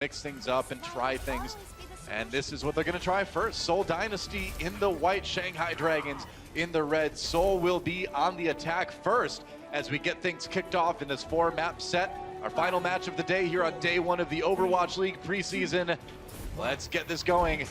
mix things up and try things. And this is what they're going to try first. Seoul Dynasty in the white, Shanghai Dragons in the red. Seoul will be on the attack first as we get things kicked off in this 4-map set. Our final match of the day here on day 1 of the Overwatch League preseason. Let's get this going.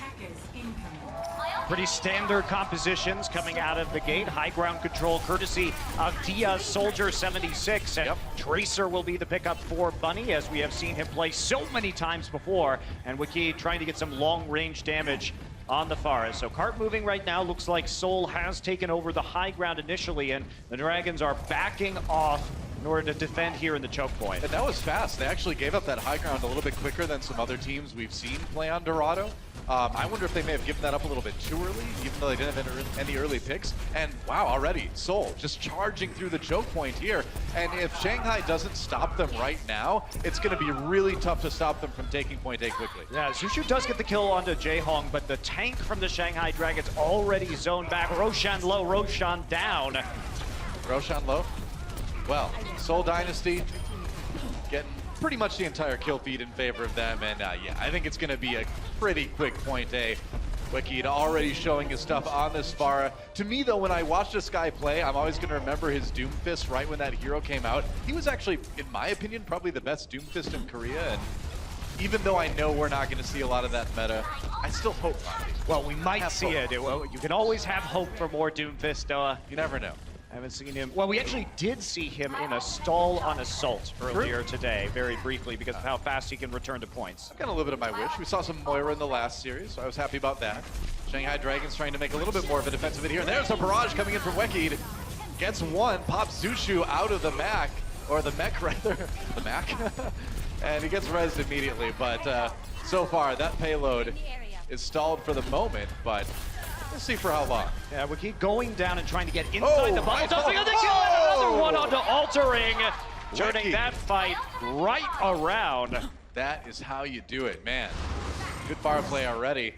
Pretty standard compositions coming out of the gate. High ground control courtesy of Dia Soldier 76. And Tracer will be the pickup for Bunny, as we have seen him play so many times before. And Wiki trying to get some long range damage on the Forest. So cart moving right now. Looks like Seoul has taken over the high ground initially, and the Dragons are backing off in order to defend here in the choke point. And that was fast. They actually gave up that high ground a little bit quicker than some other teams we've seen play on Dorado. I wonder if they may have given that up a little bit too early, even though they didn't have any early picks. And wow, already Seoul just charging through the choke point here. And if Shanghai doesn't stop them right now, it's going to be really tough to stop them from taking point A quickly. Yeah, Zushu does get the kill onto Jaehong, but the tank from the Shanghai Dragons already zoned back. Roshan low, Roshan down. Roshan low. Well, Seoul Dynasty getting pretty much the entire kill feed in favor of them, and yeah, I think it's going to be a pretty quick point A. Wicked already showing his stuff on this Pharah. To me though, when I watch this guy play, I'm always going to remember his Doomfist right when that hero came out. He was actually, in my opinion, probably the best Doomfist in Korea, and even though I know we're not going to see a lot of that meta, I still hope not. Well, we might see it. You can always have hope for more Doomfist, Noah. You never know. I haven't seen him. Well, we actually did see him in a stall on Assault earlier today, very briefly, because of how fast he can return to points. I've got a little bit of my wish. We saw some Moira in the last series, so I was happy about that. Shanghai Dragons trying to make a little bit more of a defensive hit here. And there's a barrage coming in from Wekid. Gets one, pops Zushu out of the mech, or the mech rather, the mech. And he gets rezzed immediately, but so far that payload is stalled for the moment, but we'll see for how long. Yeah, we keep going down and trying to get inside the bubble. Tossing on the kill, and another one onto Altering, turning that fight right around. That is how you do it, man. Good fire play already.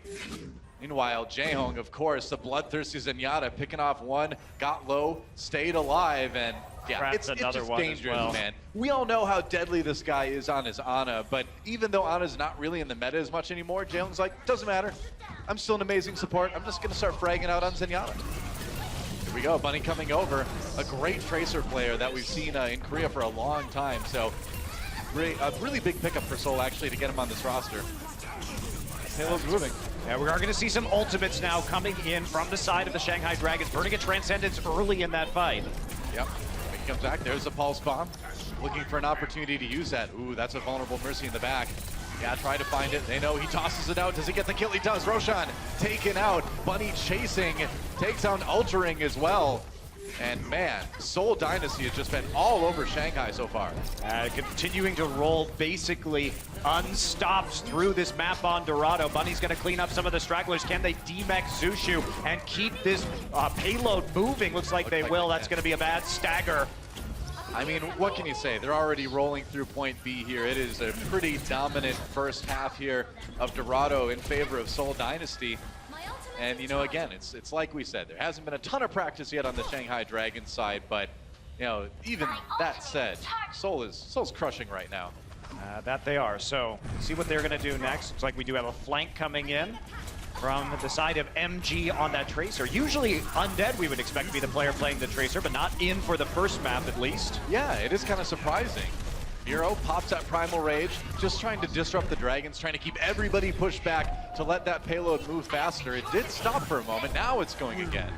Meanwhile, Jaehong, of course, the bloodthirsty Zenyatta picking off one, got low, stayed alive, and yeah, it's just dangerous, man. We all know how deadly this guy is on his Ana, but even though Ana's not really in the meta as much anymore, Jaehong's like, doesn't matter. I'm still an amazing support. I'm just going to start fragging out on Zenyatta. Here we go, Bunny coming over. A great Tracer player that we've seen in Korea for a long time, so a really big pickup for Seoul, actually, to get him on this roster. Halo's moving. Yeah, we are going to see some ultimates now coming in from the side of the Shanghai Dragons, burning a Transcendence early in that fight. Yep. He comes back. There's a Pulse Bomb. Looking for an opportunity to use that. Ooh, that's a vulnerable Mercy in the back. Yeah, try to find it. They know he tosses it out. Does he get the kill? He does. Roshan taken out. Bunny chasing. Takes down Altering as well. And man, Seoul Dynasty has just been all over Shanghai so far. Continuing to roll basically unstopped through this map on Dorado. Bunny's going to clean up some of the stragglers. Can they demech Zushu and keep this payload moving? Looks like they will. That's going to be a bad stagger. I mean, what can you say? They're already rolling through point B here. It is a pretty dominant first half here of Dorado in favor of Seoul Dynasty. And you know, again, it's like we said, there hasn't been a ton of practice yet on the Shanghai Dragons side, but you know, even that said, Seoul's crushing right now. That they are. So see what they're going to do next. Looks like we do have a flank coming in from the side of MG on that Tracer. Usually Undead we would expect to be the player playing the Tracer, but not in for the first map at least. Yeah, it is kind of surprising. Miro pops that Primal Rage, just trying to disrupt the Dragons, trying to keep everybody pushed back to let that payload move faster. It did stop for a moment, now it's going again.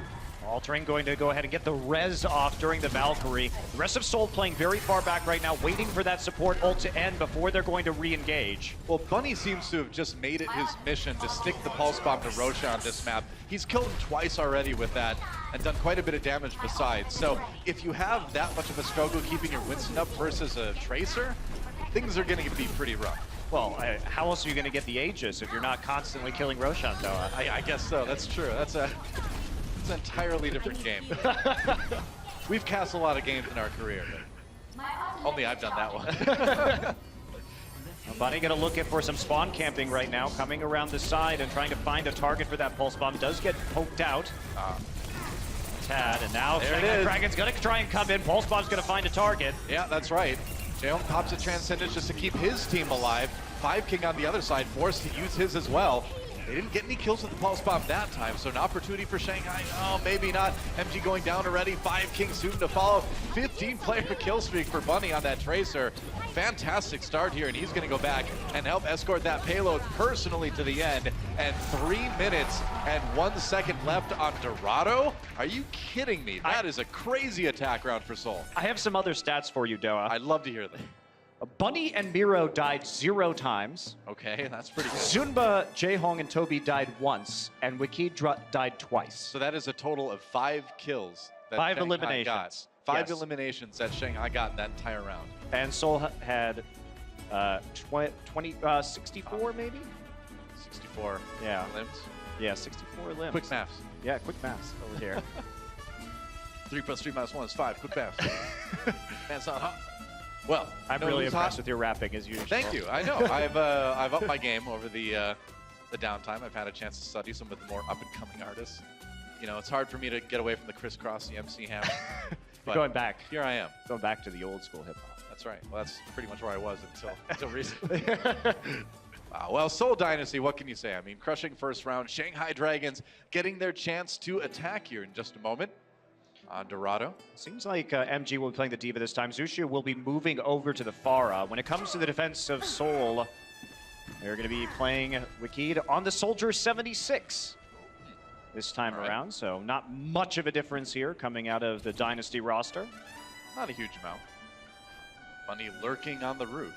Altering going to go ahead and get the res off during the Valkyrie. The rest of Seoul playing very far back right now, waiting for that support ult to end before they're going to re-engage. Well, Bunny seems to have just made it his mission to stick the Pulse Bomb to Roshan on this map. He's killed him twice already with that and done quite a bit of damage besides. So if you have that much of a struggle keeping your Winston up versus a Tracer, things are going to be pretty rough. Well, how else are you going to get the Aegis if you're not constantly killing Roshan, though? I guess so, that's true. That's an entirely different game. We've cast a lot of games in our career, but only I've done that one. Bunny gonna look for some spawn camping right now, coming around the side and trying to find a target for that Pulse Bomb. Does get poked out. Tad, and now Shanghai Dragon's gonna try and come in. Pulse Bomb's gonna find a target. Yeah, that's right. Jaehong pops a Transcendence just to keep his team alive. Five King on the other side, forced to use his as well. They didn't get any kills with the pulse bomb that time, so an opportunity for Shanghai. Oh, maybe not. MG going down already. Five King soon to follow. 15-player kill streak for Bunny on that Tracer. Fantastic start here, and he's going to go back and help escort that payload personally to the end. And 3 minutes and 1 second left on Dorado? Are you kidding me? That is a crazy attack round for Seoul. I have some other stats for you, Doa. I'd love to hear that. Bunny and Miro died 0 times. Okay, that's pretty good. Zunba, Jaehong, and Toby died once, and Wikid died twice. So that is a total of 5 kills that 5 Shanghai eliminations. got. 5 Yes. eliminations that Shanghai got in that entire round. And Seoul had 64 maybe? 64 Yeah. limbs. Yeah, 64 limbs. Quick maths. Yeah, quick maths over here. 3 plus 3 minus 1 is 5. Quick maths. Man, it's not hot. Well, I'm no, really who's impressed hot? with your rapping as usual. Thank you. I know. I've upped my game over the downtime. I've had a chance to study some of the more up-and-coming artists. You know, it's hard for me to get away from the crisscross, the MC Hammer. But Going back. Here I am. Going back to the old school hip hop. That's right. Well, that's pretty much where I was until recently. Wow. Well, Seoul Dynasty, what can you say? I mean, crushing first round. Shanghai Dragons getting their chance to attack here in just a moment on Dorado. Seems like MG will be playing the Diva this time. Zushu will be moving over to the Pharah. When it comes to the defense of Seoul, they're going to be playing Wikid on the Soldier 76 this time around. So not much of a difference here coming out of the Dynasty roster. Not a huge amount. Bunny lurking on the roof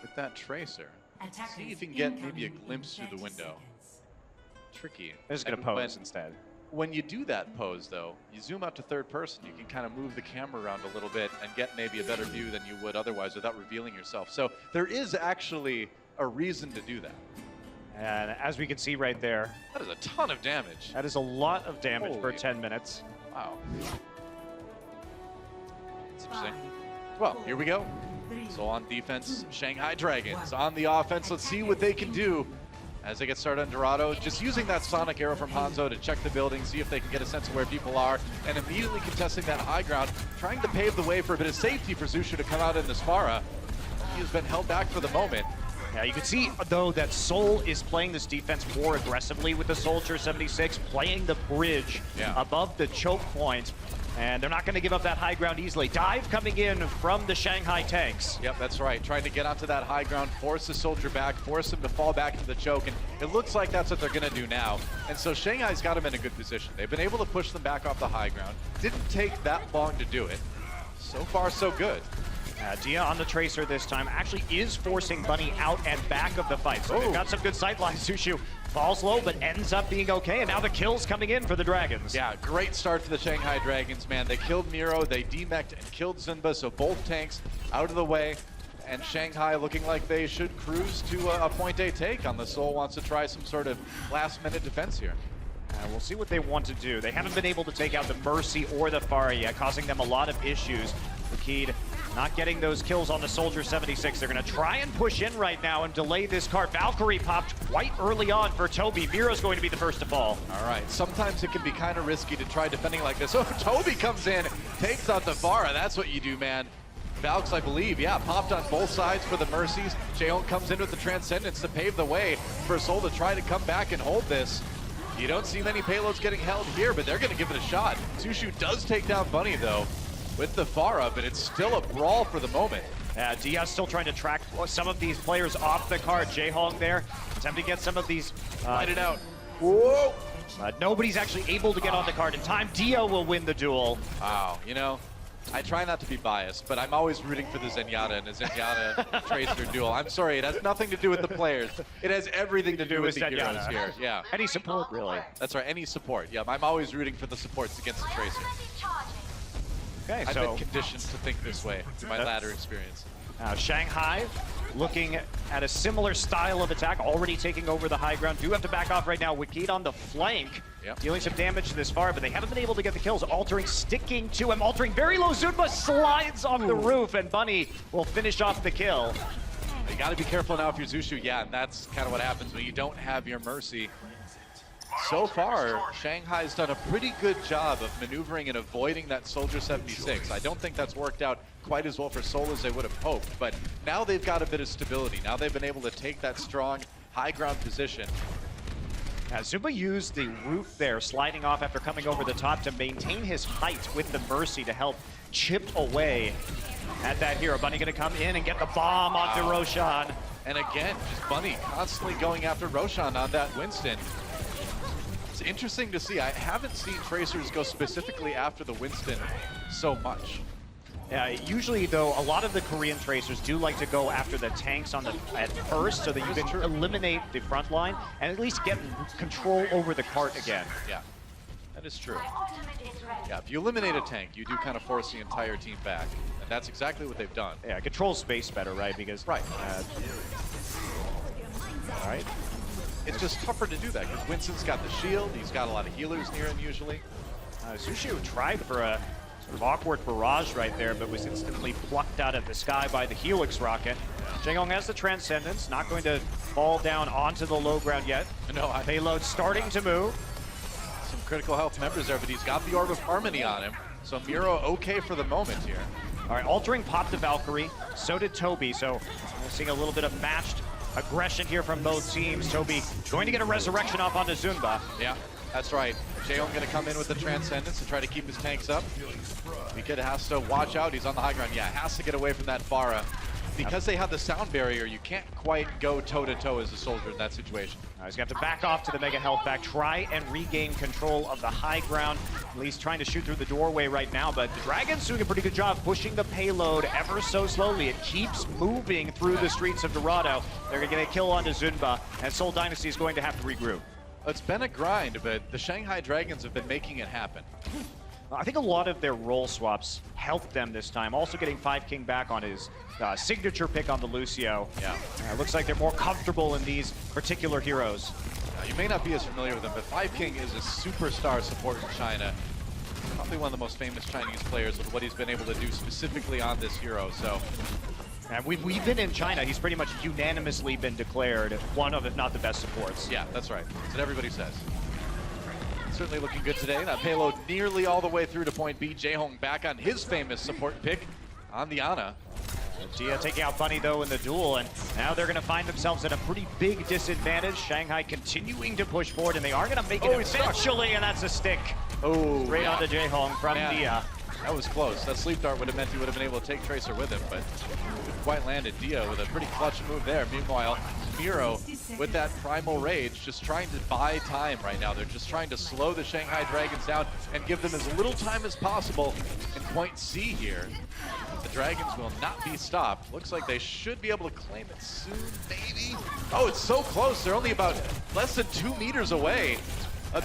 with that Tracer. See if you can get maybe a glimpse through the window. Tricky. They're just going to pose instead. When you do that pose, though, you zoom out to third person, you can kind of move the camera around a little bit and get maybe a better view than you would otherwise without revealing yourself. So there is actually a reason to do that. And as we can see right there, That is a ton of damage. that is a lot of damage per Holy. 10 minutes. Wow. That's interesting. Well, here we go. So on defense, Shanghai Dragons. On the offense, let's see what they can do as they get started on Dorado. Just using that sonic arrow from Hanzo to check the building, see if they can get a sense of where people are, and immediately contesting that high ground, trying to pave the way for a bit of safety for Zushu to come out in this Pharah. He has been held back for the moment. Yeah, you can see, though, that Seoul is playing this defense more aggressively with the Soldier 76, playing the bridge above the choke point, and they're not going to give up that high ground easily. Dive coming in from the Shanghai tanks. Yep, that's right. Trying to get onto that high ground, force the Soldier back, force him to fall back into the choke, and it looks like that's what they're going to do now. And so Shanghai's got him in a good position. They've been able to push them back off the high ground. Didn't take that long to do it. So far, so good. Dia on the Tracer this time actually is forcing Bunny out and back of the fight. So they've got some good sight lines. Zushu falls low, but ends up being okay. And now the kills coming in for the Dragons. Yeah, great start for the Shanghai Dragons, man. They killed Miro, they demeched and killed Zunba, so both tanks out of the way. And Shanghai looking like they should cruise to a point A take on the Seoul wants to try some sort of last-minute defense here. We'll see what they want to do. They haven't been able to take out the Mercy or the Pharah yet, causing them a lot of issues. Wikid not getting those kills on the Soldier 76. They're going to try and push in right now and delay this card. Valkyrie popped quite early on for Toby. Miro's going to be the first to fall. All right, sometimes it can be kind of risky to try defending like this. Oh, Toby comes in, takes out the Pharah. That's what you do, man. Valks, I believe, popped on both sides for the Mercies. Jaehoon comes in with the Transcendence to pave the way for Seoul to try to come back and hold this. You don't see many payloads getting held here, but they're going to give it a shot. Zushu does take down Bunny, though, with the Pharah, but it's still a brawl for the moment. Diaz still trying to track some of these players off the card. Jaehong there, attempting to get some of these. Fight it out. Whoa! Nobody's actually able to get on the card in time. Dio will win the duel. Wow, you know, I try not to be biased, but I'm always rooting for the Zenyatta and the Zenyatta Tracer duel. I'm sorry, it has nothing to do with the players. It has everything to do with the heroes here. Yeah. Any support, really. That's right, any support. Yeah, I'm always rooting for the supports against the Tracer. Okay, I've been conditioned to think this way through my latter experience. Shanghai looking at a similar style of attack, already taking over the high ground. Do have to back off right now. Wikid on the flank, dealing some damage this far, but they haven't been able to get the kills. Altering, sticking to him, altering very low. Zunba slides off the roof, and Bunny will finish off the kill. You got to be careful now if you're Zushu. Yeah, and that's kind of what happens when you don't have your Mercy. So far, Shanghai's done a pretty good job of maneuvering and avoiding that Soldier 76. I don't think that's worked out quite as well for Seoul as they would have hoped, but now they've got a bit of stability. Now they've been able to take that strong high ground position. Zumba used the roof there, sliding off after coming over the top to maintain his height with the Mercy to help chip away at that hero. Bunny gonna come in and get the bomb onto Roshan. And again, just Bunny constantly going after Roshan on that Winston. It's interesting to see. I haven't seen Tracers go specifically after the Winston so much. Usually, though, a lot of the Korean Tracers do like to go after the tanks at first so that you can eliminate the front line and at least get control over the cart again. Yeah, that is true. Yeah, if you eliminate a tank, you do kind of force the entire team back. And that's exactly what they've done. Yeah, control space better, right? Because right. All right. It's just tougher to do that because Winston's got the shield. He's got a lot of healers near him usually. Sushu tried for a sort of awkward barrage right there, but was instantly plucked out of the sky by the Helix rocket. Jaehong has the Transcendence, not going to fall down onto the low ground yet. No, Payload starting to move. Some critical health members there, but he's got the Orb of Harmony on him. So Miro okay for the moment here. All right, Altering popped the Valkyrie. So did Toby. So we're seeing a little bit of matched aggression here from both teams. Toby going to get a resurrection off onto Zunba. Yeah, that's right. Jaehong going to come in with the Transcendence to try to keep his tanks up. Mikid has to watch out. He's on the high ground. Yeah, has to get away from that Pharah. Because they have the sound barrier, you can't quite go toe-to-toe as a soldier in that situation. He's going to have to back off to the Mega Health Pack, try and regain control of the high ground. At least trying to shoot through the doorway right now, but the Dragons doing a pretty good job pushing the payload ever so slowly. It keeps moving through the streets of Dorado. They're going to get a kill onto Zunba, and Seoul Dynasty is going to have to regroup. It's been a grind, but the Shanghai Dragons have been making it happen. I think a lot of their role swaps helped them this time. Also getting 5King back on his signature pick on the Lucio. Yeah. Looks like they're more comfortable in these particular heroes. You may not be as familiar with him, but 5King is a superstar support in China. Probably one of the most famous Chinese players with what he's been able to do specifically on this hero. So, and we've been in China. He's pretty much unanimously been declared one of, if not the best supports. Yeah, that's right. That's what everybody says. Certainly looking good today. That payload nearly all the way through to point B. Jaehong back on his famous support pick on the Ana. Dia taking out Bunny though in the duel, and now they're going to find themselves at a pretty big disadvantage. Shanghai continuing to push forward, and they are going to make it eventually, and that's a stick. Oh, straight onto Jaehong from Dia. That was close. That sleep dart would have meant he would have been able to take Tracer with him, but couldn't quite landed. Dia with a pretty clutch move there. Meanwhile, Miro with that primal rage, just trying to buy time right now. They're just trying to slow the Shanghai Dragons down and give them as little time as possible in point C here. The Dragons will not be stopped. Looks like they should be able to claim it soon, maybe. Oh, it's so close. They're only about less than 2 meters away.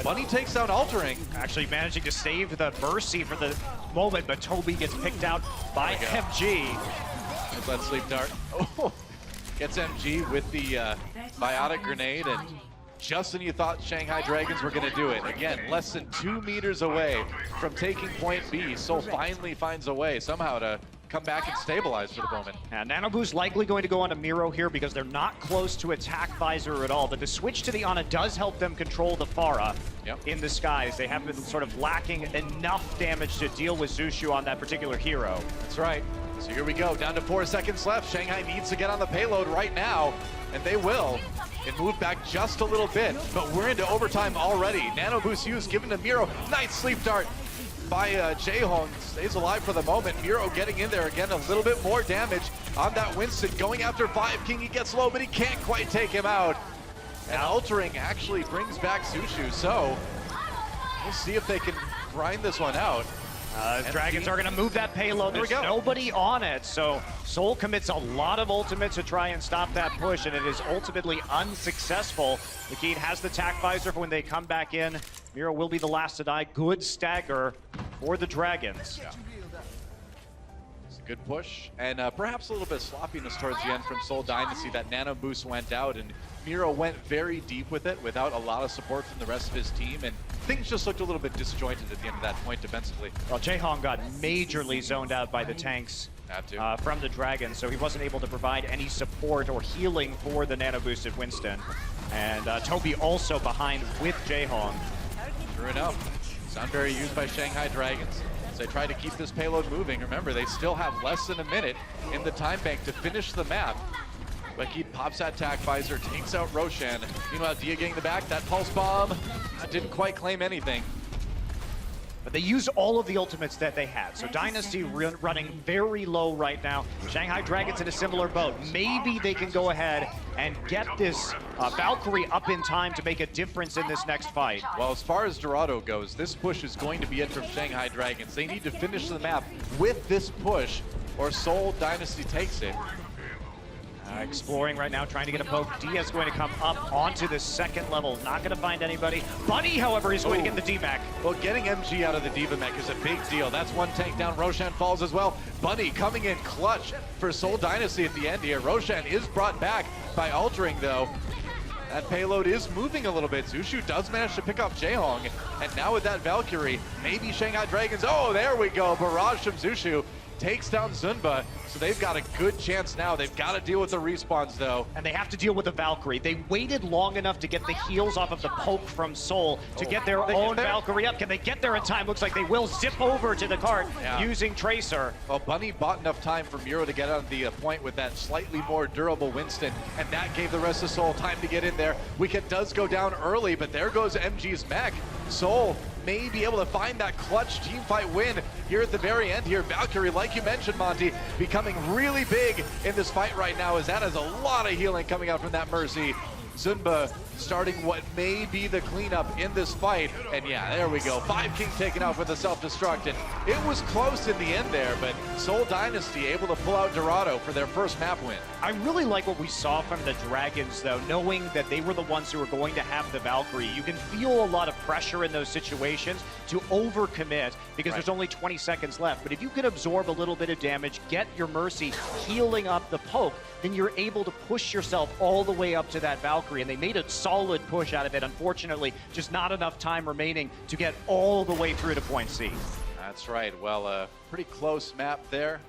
Bunny takes down Altering. Actually managing to save the Mercy for the moment, but Toby gets picked out by MG. There's that sleep dart. Oh, gets MG with the biotic grenade, and just when you thought Shanghai Dragons were going to do it. Again, less than 2 meters away from taking point B. Seoul finally finds a way somehow to come back and stabilize for the moment. And Nanoboo's likely going to go on to Miro here because they're not close to attack visor at all, but the switch to the Ana does help them control the Pharah in the skies. They have been sort of lacking enough damage to deal with Zushu on that particular hero. That's right. So here we go, down to 4 seconds left. Shanghai needs to get on the payload right now, and they will. It moved back just a little bit, but we're into overtime already. Nano Boost used, given to Miro. Nice sleep dart by Jaehong, stays alive for the moment. Miro getting in there again, a little bit more damage on that Winston. Going after 5King, he gets low, but he can't quite take him out. And Altering actually brings back Zushu, so we'll see if they can grind this one out. Dragons are going to move that payload. There's nobody on it, so Seoul commits a lot of ultimates to try and stop that push, and it is ultimately unsuccessful. Nikit has the tack visor for when they come back in. Miro will be the last to die. Good stagger for the Dragons. Yeah. It's a good push, and perhaps a little bit of sloppiness towards the end from Seoul Dynasty. That nano boost went out, and Miro went very deep with it without a lot of support from the rest of his team, and things just looked a little bit disjointed at the end of that point defensively. Well, Jaehong got majorly zoned out by the tanks Have to. From the Dragon, so he wasn't able to provide any support or healing for the nano boosted Winston. And Toby also behind with Jaehong. True enough. Sunbury used by Shanghai Dragons. As they try to keep this payload moving. Remember, they still have less than a minute in the time bank to finish the map. But he pops that tac visor, takes out Roshan. Meanwhile, Dia getting the back. That pulse bomb didn't quite claim anything. But they use all of the ultimates that they had. So Dynasty running very low right now. Shanghai Dragons in a similar boat. Maybe they can go ahead and get this Valkyrie up in time to make a difference in this next fight. Well, as far as Dorado goes, this push is going to be it from Shanghai Dragons. They need to finish the map with this push, or Seoul Dynasty takes it. Exploring right now, trying to get a poke. Dia's going to come up onto the second level. Not going to find anybody. Bunny, however, is going to get the D-Mac. Well, getting MG out of the D.Va mech is a big deal. That's one tank down. Roshan falls as well. Bunny coming in clutch for Seoul Dynasty at the end here. Roshan is brought back by altering, though. That payload is moving a little bit. Zushu does manage to pick off Jaehong. And now with that Valkyrie, maybe Shanghai Dragons. Oh, there we go. Barrage from Zushu. Takes down Zunba, so they've got a good chance now. They've got to deal with the respawns, though. And they have to deal with the Valkyrie. They waited long enough to get the heals off of the poke from Seoul to get their own Valkyrie up. Can they get there in time? Looks like they will zip over to the cart using Tracer. Well, Bunny bought enough time for Muro to get on the point with that slightly more durable Winston, and that gave the rest of Seoul time to get in there. Wicked does go down early, but there goes MG's mech. Seoul may be able to find that clutch team fight win here at the very end here. Valkyrie, like you mentioned, Monty, becoming really big in this fight right now, as that has a lot of healing coming out from that Mercy. Zunba starting what may be the cleanup in this fight. And yeah, there we go. 5 King taken out with the self-destruct. And it was close in the end there, but Seoul Dynasty able to pull out Dorado for their first map win. I really like what we saw from the Dragons, though, knowing that they were the ones who were going to have the Valkyrie. You can feel a lot of pressure in those situations to overcommit because there's only 20 seconds left. But if you can absorb a little bit of damage, get your Mercy healing up the poke, then you're able to push yourself all the way up to that Valkyrie. And they made a solid push out of it. Unfortunately, just not enough time remaining to get all the way through to point C. That's right. Well, pretty close map there.